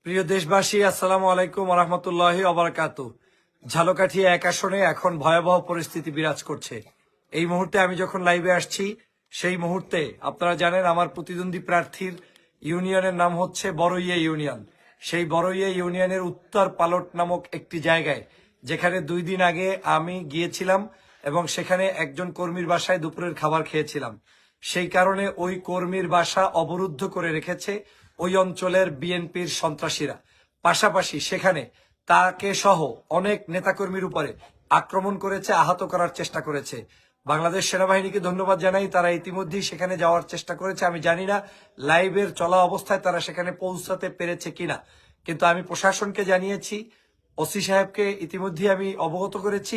প্রিয় দেশবাসী, আসসালামু আলাইকুম ওয়া রাহমাতুল্লাহি ওয়া বারাকাতুহু। ঝালকাঠি এক আসনে এখন ভয়াবহ পরিস্থিতি বিরাজ করছে। এই মুহূর্তে আমি যখন লাইভে আসছি, সেই মুহূর্তে আপনারা জানেন আমার প্রতিদ্বন্দ্বী প্রার্থীর ইউনিয়নের নাম হচ্ছে বড়ইয়া ইউনিয়ন। সেই বড়ইয়া ইউনিয়নের উত্তর পালট নামক একটি জায়গায়, যেখানে 2 দিন আগে আমি গিয়েছিলাম এবং সেখানে একজন কর্মীর বাসায় দুপুরের খাবার খেয়েছিলাম। সেই কারণে ওই কর্মীর বাসা অবরুদ্ধ করে রেখেছে ওই অঞ্চলের বিএনপির সন্ত্রাসীরা। পাশাপাশি সেখানে তাকে সহ অনেক নেতাকর্মীর উপরে আক্রমণ করেছে, আহত করার চেষ্টা করেছে। বাংলাদেশ সেনাবাহিনীকে ধন্যবাদ জানাই, তারা ইতিমধ্যেই সেখানে যাওয়ার চেষ্টা করেছে। আমি জানি না লাইভের চলা অবস্থায় তারা সেখানে পৌঁছাতে পেরেছে কিনা, কিন্তু আমি প্রশাসনকে জানিয়েছি, ওসি সাহেবকে ইতিমধ্যেই আমি অবগত করেছি।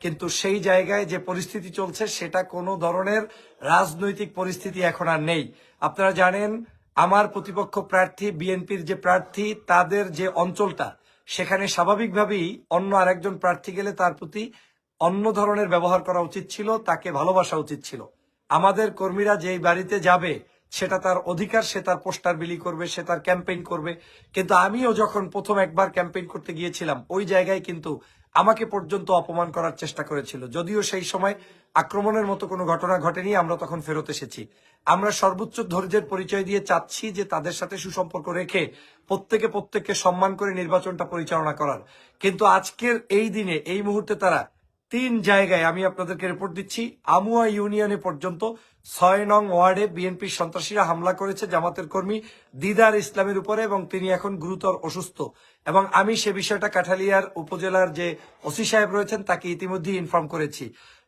কিন্তু সেই জায়গায় যে পরিস্থিতি চলছে সেটা কোনো ধরনের রাজনৈতিক পরিস্থিতি এখন আর নেই। আপনারা জানেন আমার প্রতিপক্ষ প্রার্থী বিএনপির যে প্রার্থী, তাদের যে অঞ্চলটা, সেখানে স্বাভাবিকভাবেই অন্য আরেকজন প্রার্থী গেলে তার প্রতি অন্য ধরনের ব্যবহার করা উচিত ছিল, তাকে ভালোবাসা উচিত ছিল। আমাদের কর্মীরা যেই বাড়িতে যাবে সেটা তার অধিকার, সে তার পোস্টার বিলি করবে, সে তার ক্যাম্পেইন করবে। কিন্তু আমিও যখন প্রথম একবার ক্যাম্পেইন করতে গিয়েছিলাম, ওই জায়গায় কিন্তু আমাকে পর্যন্ত অপমান করার চেষ্টা করেছিল। যদিও সেই সময় আক্রমণের মতো কোনো ঘটনা ঘটেনি, আমরা তখন ফেরত এসেছি। আমরা সর্বোচ্চ ধৈর্যের পরিচয় দিয়ে চাচ্ছি যে তাদের সাথে সুসম্পর্ক রেখে প্রত্যেককে সম্মান করে নির্বাচনটা পরিচালনা করার। কিন্তু আজকের এই দিনে, এই মুহূর্তে তারা 3 জায়গায়, আমি আপনাদেরকে রিপোর্ট দিচ্ছি, আমুয়া ইউনিয়নে পর্যন্ত 6 নং ওয়ার্ডে বিএনপির সন্ত্রাসীরা হামলা করেছে জামাতের কর্মী দিদার ইসলামের উপরে, এবং তিনি এখন গুরুতর অসুস্থ। এবং আমি সে বিষয়টা কাঠালিয়ার উপজেলার যে ওসি সাহেব রয়েছেন তাকে ইতিমধ্যেই ইনফর্ম করেছি।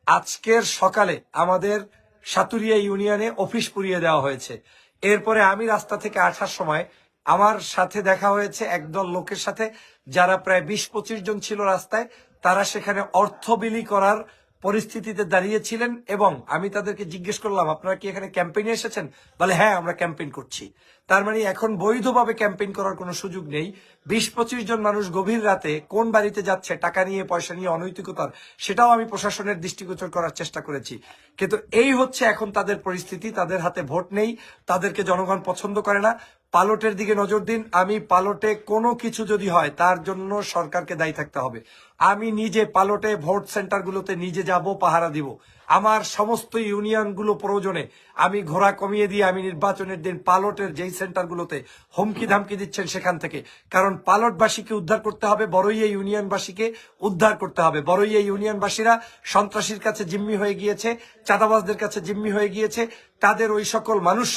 আজকের সকালে আমাদের সাতুরিয়া ইউনিয়নে অফিস পুড়িয়ে দেওয়া হয়েছে। এরপরে আমি রাস্তা থেকে আসার সময় আমার সাথে দেখা হয়েছে একদল লোকের সাথে, যারা প্রায় 20-25 জন ছিল রাস্তায়। তারা সেখানে অর্থ বিলি করার পরিস্থিতিতে দাঁড়িয়েছিলেন এবং আমি তাদেরকে জিজ্ঞেস করলাম, আপনারা কি এখানে ক্যাম্পেইনে এসেছেন? বলে হ্যাঁ, আমরা ক্যাম্পেইন করছি। তার মানে এখন বৈধভাবে ক্যাম্পেইন করার কোনো সুযোগ নেই। 20-25 জন মানুষ গভীর রাতে কোন বাড়িতে যাচ্ছে টাকা নিয়ে, পয়সা নিয়ে, অনৈতিকতার, সেটাও আমি প্রশাসনের দৃষ্টিগোচর করার চেষ্টা করেছি। কিন্তু এই হচ্ছে এখন তাদের পরিস্থিতি। তাদের হাতে ভোট নেই, তাদেরকে জনগণ পছন্দ করে না। পালটের দিকে নজর দিন। আমি পালটে কোনো কিছু যদি হয় তার জন্য সরকারকে দায়ী থাকতে হবে। আমি নিজে পালটে ভোট সেন্টারগুলোতে নিজে যাব, পাহারা দিব। আমার সমস্ত ইউনিয়নগুলো প্রয়োজনে আমি ঘোড়া কমিয়ে দিয়ে আমি নির্বাচনের দিন পালটের যেই সেন্টারগুলোতে হুমকি ধামকি দিচ্ছেন সেখান থেকে, কারণ পালটবাসীকে উদ্ধার করতে হবে, বড়ইয়া ইউনিয়নবাসীকে উদ্ধার করতে হবে। বড়ইয়া ইউনিয়নবাসীরা সন্ত্রাসীর কাছে জিম্মি হয়ে গিয়েছে, চাঁদাবাজদের কাছে জিম্মি হয়ে গিয়েছে। তাদের ওই সকল মানুষরা